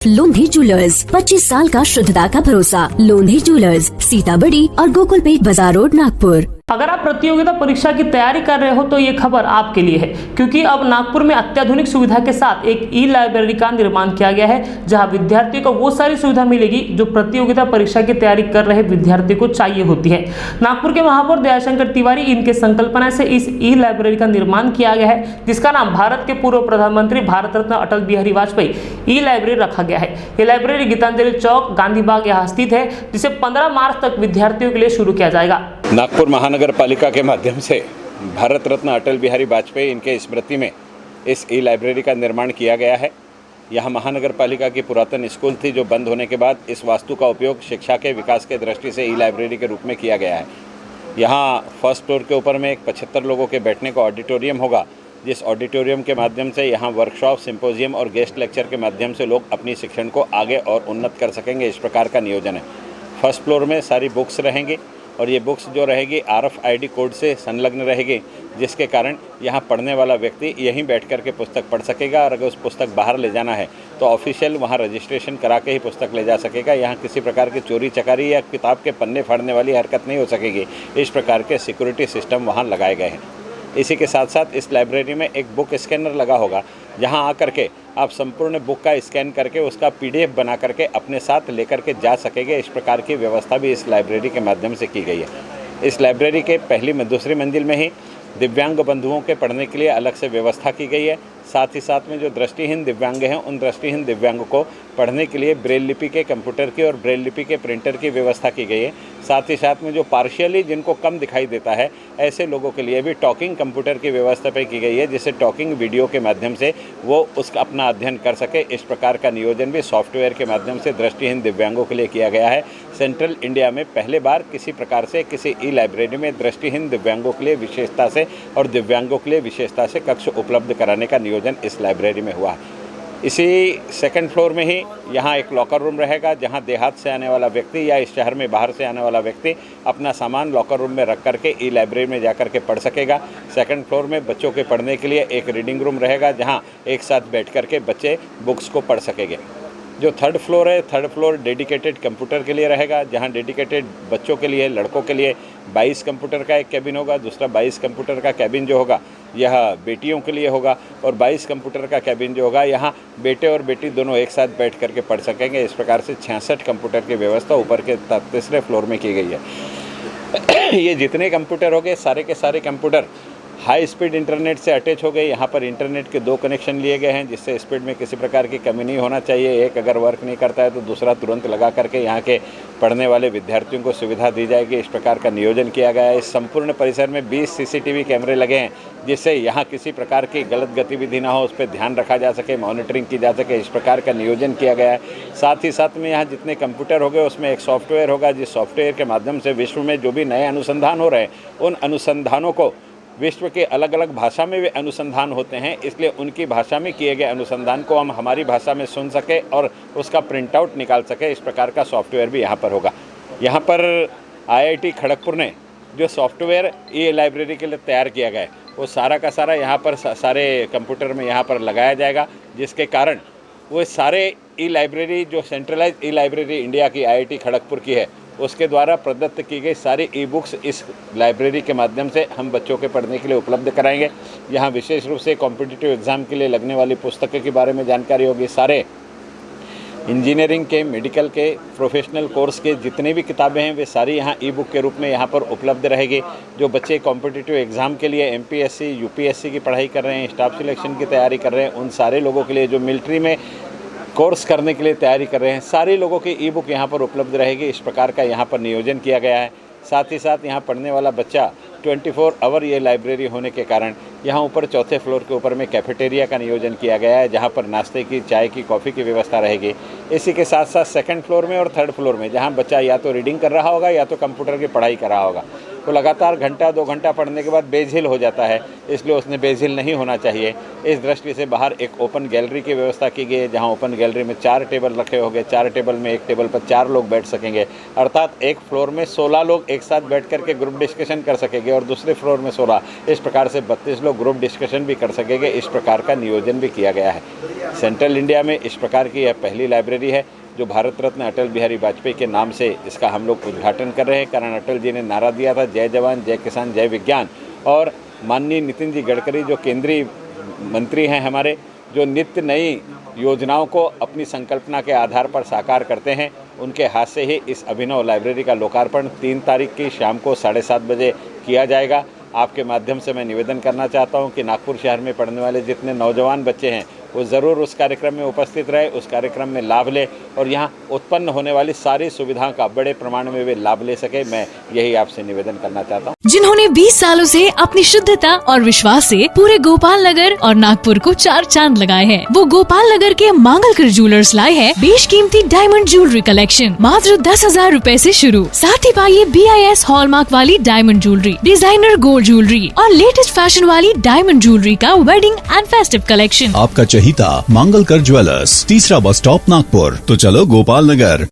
लोंधी jewellers 25 साल का शुद्धता का भरोसा। लोंधी ज्वेलर्स, सीताबड़ी और गोकुलपेट बाजार रोड, नागपुर। अगर आप प्रतियोगिता परीक्षा की तैयारी कर रहे हो तो ये खबर आपके लिए है, क्योंकि अब नागपुर में अत्याधुनिक सुविधा के साथ एक ई लाइब्रेरी का निर्माण किया गया है, जहां विद्यार्थियों को वो सारी सुविधा मिलेगी जो प्रतियोगिता परीक्षा की तैयारी कर रहे विद्यार्थियों को चाहिए होती है। नागपुर के महापौर दयाशंकर तिवारी इनके संकल्पना से इस ई लाइब्रेरी का निर्माण किया गया है, जिसका नाम भारत के पूर्व प्रधानमंत्री भारत रत्न अटल बिहारी वाजपेयी ई लाइब्रेरी रखा गया है। ये लाइब्रेरी गीतांजलि चौक, गांधी बाग यहाँ स्थित है, जिसे 15 मार्च तक विद्यार्थियों के लिए शुरू किया जाएगा। नागपुर महानगर पालिका के माध्यम से भारत रत्न अटल बिहारी वाजपेयी इनके स्मृति में इस ई लाइब्रेरी का निर्माण किया गया है। यह महानगर पालिका की पुरातन स्कूल थी, जो बंद होने के बाद इस वास्तु का उपयोग शिक्षा के विकास के दृष्टि से ई लाइब्रेरी के रूप में किया गया है। यहाँ फर्स्ट फ्लोर के ऊपर में एक 75 लोगों के बैठने का ऑडिटोरियम होगा, जिस ऑडिटोरियम के माध्यम से यहाँ वर्कशॉप, सिंपोजियम और गेस्ट लेक्चर के माध्यम से लोग अपनी शिक्षण को आगे और उन्नत कर सकेंगे। इस प्रकार का नियोजन है। फर्स्ट फ्लोर में सारी बुक्स रहेंगी और ये बुक्स जो रहेगी RFID कोड से संलग्न रहेगी, जिसके कारण यहाँ पढ़ने वाला व्यक्ति यहीं बैठ कर के पुस्तक पढ़ सकेगा। और अगर उस पुस्तक बाहर ले जाना है तो ऑफिशियल वहाँ रजिस्ट्रेशन करा के ही पुस्तक ले जा सकेगा। यहाँ किसी प्रकार की चोरी चकारी या किताब के पन्ने फाड़ने वाली हरकत नहीं हो सकेगी। इस प्रकार के सिक्योरिटी सिस्टम वहाँ लगाए गए हैं। इसी के साथ साथ इस लाइब्रेरी में एक बुक स्कैनर लगा होगा, जहां आकर के आप संपूर्ण बुक का स्कैन करके उसका PDF बना करके अपने साथ लेकर के जा सकेंगे। इस प्रकार की व्यवस्था भी इस लाइब्रेरी के माध्यम से की गई है। इस लाइब्रेरी के दूसरी मंजिल में ही दिव्यांग बंधुओं के पढ़ने के लिए अलग से व्यवस्था की गई है। साथ ही साथ में जो दृष्टिहीन दिव्यांग हैं, उन दृष्टिहीन दिव्यांगों को पढ़ने के लिए ब्रेल लिपि के कंप्यूटर की और ब्रेल लिपि के प्रिंटर की व्यवस्था की गई है। साथ ही साथ में जो पार्शियली जिनको कम दिखाई देता है, ऐसे लोगों के लिए भी टॉकिंग कंप्यूटर की व्यवस्था पे की गई है, जिससे टॉकिंग वीडियो के माध्यम से वो उसका अपना अध्ययन कर सके। इस प्रकार का नियोजन भी सॉफ्टवेयर के माध्यम से दृष्टिहीन दिव्यांगों के लिए किया गया है। सेंट्रल इंडिया में पहले बार किसी प्रकार से किसी ई लाइब्रेरी में दृष्टिहीन दिव्यांगों के लिए विशेषता से और दिव्यांगों के लिए विशेषता से कक्ष उपलब्ध कराने का नियोजन इस लाइब्रेरी में हुआ है। इसी सेकंड फ्लोर में ही यहाँ एक लॉकर रूम रहेगा, जहाँ देहात से आने वाला व्यक्ति या इस शहर में बाहर से आने वाला व्यक्ति अपना सामान लॉकर रूम में रख करके ई लाइब्रेरी में जा कर के पढ़ सकेगा। सेकंड फ्लोर में बच्चों के पढ़ने के लिए एक रीडिंग रूम रहेगा, जहाँ एक साथ बैठ कर के बच्चे बुक्स को पढ़ सकेंगे। जो थर्ड फ्लोर है, थर्ड फ्लोर डेडिकेटेड कंप्यूटर के लिए रहेगा, जहां डेडिकेटेड बच्चों के लिए, लड़कों के लिए 22 कंप्यूटर का एक कैबिन होगा। दूसरा 22 कंप्यूटर का कैबिन जो होगा यह बेटियों के लिए होगा, और 22 कंप्यूटर का कैबिन जो होगा यहाँ बेटे और बेटी दोनों एक साथ बैठ करके पढ़ सकेंगे। इस प्रकार से 66 कंप्यूटर की व्यवस्था ऊपर के तीसरे फ्लोर में की गई है। ये जितने कंप्यूटर हो गए, सारे के सारे कंप्यूटर हाई स्पीड इंटरनेट से अटैच हो गए। यहाँ पर इंटरनेट के 2 कनेक्शन लिए गए हैं, जिससे स्पीड में किसी प्रकार की कमी नहीं होना चाहिए। एक अगर वर्क नहीं करता है तो दूसरा तुरंत लगा करके यहाँ के पढ़ने वाले विद्यार्थियों को सुविधा दी जाएगी। इस प्रकार का नियोजन किया गया है। इस संपूर्ण परिसर में 20 CCTV कैमरे लगे हैं, जिससे यहाँ किसी प्रकार की गलत गतिविधि ना हो, उस पर ध्यान रखा जा सके, मॉनिटरिंग की जा सके। इस प्रकार का नियोजन किया गया है। साथ ही साथ में यहाँ जितने कंप्यूटर हो गए, उसमें एक सॉफ्टवेयर होगा, जिस सॉफ्टवेयर के माध्यम से विश्व में जो भी नए अनुसंधान हो रहे हैं, उन अनुसंधानों को विश्व के अलग अलग भाषा में वे अनुसंधान होते हैं, इसलिए उनकी भाषा में किए गए अनुसंधान को हम हमारी भाषा में सुन सके और उसका प्रिंट आउट निकाल सके। इस प्रकार का सॉफ्टवेयर भी यहाँ पर होगा। यहाँ पर IIT खड़गपुर ने जो सॉफ्टवेयर ई लाइब्रेरी के लिए तैयार किया गया है, वो सारा का सारा यहाँ पर सारे कंप्यूटर में यहाँ पर लगाया जाएगा, जिसके कारण वो सारे ई लाइब्रेरी जो सेंट्रलाइज ई लाइब्रेरी इंडिया की IIT खड़गपुर की है, उसके द्वारा प्रदत्त की गई सारी ई-बुक्स इस लाइब्रेरी के माध्यम से हम बच्चों के पढ़ने के लिए उपलब्ध कराएंगे। यहाँ विशेष रूप से कॉम्पिटिटिव एग्ज़ाम के लिए लगने वाली पुस्तकों के बारे में जानकारी होगी। सारे इंजीनियरिंग के, मेडिकल के, प्रोफेशनल कोर्स के जितनी भी किताबें हैं, वे सारी यहाँ ई-बुक के रूप में यहाँ पर उपलब्ध रहेगी। जो बच्चे कॉम्पिटिटिव एग्ज़ाम के लिए MPSC, UPSC की पढ़ाई कर रहे हैं, स्टाफ सिलेक्शन की तैयारी कर रहे हैं, उन सारे लोगों के लिए, जो मिलिट्री में कोर्स करने के लिए तैयारी कर रहे हैं, सारे लोगों की ई-बुक यहाँ पर उपलब्ध रहेगी। इस प्रकार का यहाँ पर नियोजन किया गया है। साथ ही साथ यहाँ पढ़ने वाला बच्चा 24 आवर ये लाइब्रेरी होने के कारण यहाँ ऊपर चौथे फ्लोर के ऊपर में कैफेटेरिया का नियोजन किया गया है, जहाँ पर नाश्ते की, चाय की, कॉफ़ी की व्यवस्था रहेगी। इसी के साथ साथ सेकंड फ्लोर में और थर्ड फ्लोर में जहाँ बच्चा या तो रीडिंग कर रहा होगा या तो कंप्यूटर की पढ़ाई कर रहा होगा, वो लगातार घंटा 2 घंटा पढ़ने के बाद बेझिल हो जाता है, इसलिए उसने बेझिल नहीं होना चाहिए। इस दृष्टि से बाहर एक ओपन गैलरी की व्यवस्था की गई है, जहाँ ओपन गैलरी में 4 टेबल रखे होंगे, 4 टेबल में एक टेबल पर 4 लोग बैठ सकेंगे, अर्थात एक फ्लोर में 16 लोग एक साथ बैठ करके ग्रुप डिस्कशन कर सकेंगे और दूसरे फ्लोर में 16, इस प्रकार से 32 लोग ग्रुप डिस्कशन भी कर सकेंगे। इस प्रकार का नियोजन भी किया गया है। सेंट्रल इंडिया में इस प्रकार की यह पहली लाइब्रेरी है जो भारत रत्न अटल बिहारी वाजपेयी के नाम से इसका हम लोग उद्घाटन कर रहे हैं। कारण अटल जी ने नारा दिया था, जय जवान जय किसान जय विज्ञान। और माननीय नितिन जी गडकरी जो केंद्रीय मंत्री हैं हमारे, जो नित्य नई योजनाओं को अपनी संकल्पना के आधार पर साकार करते हैं, उनके हाथ से ही इस अभिनव लाइब्रेरी का लोकार्पण 3 तारीख की शाम को 7:30 बजे किया जाएगा। आपके माध्यम से मैं निवेदन करना चाहता हूं कि नागपुर शहर में पढ़ने वाले जितने नौजवान बच्चे हैं वो ज़रूर उस कार्यक्रम में उपस्थित रहे, उस कार्यक्रम में लाभ ले और यहाँ उत्पन्न होने वाली सारी सुविधाओं का बड़े प्रमाण में वे लाभ ले सके। मैं यही आपसे निवेदन करना चाहता हूँ। जिन्होंने 20 सालों से अपनी शुद्धता और विश्वास से पूरे गोपाल नगर और नागपुर को 4 चांद लगाए हैं, वो गोपाल नगर के मांगलकर ज्वेलर्स लाए हैं बेशकीमती डायमंड ज्वेलरी कलेक्शन मात्र 10,000 रूपए ऐसी शुरू। साथ ही पाइए BIS हॉलमार्क वाली diamond jewellery, designer gold jewellery और लेटेस्ट फैशन वाली डायमंड ज्वेलरी का वेडिंग एंड फेस्टिव कलेक्शन। आपका चहीता मांगलकर ज्वेलर्स, तीसरा बस स्टॉप नागपुर। तो चलो गोपाल नगर।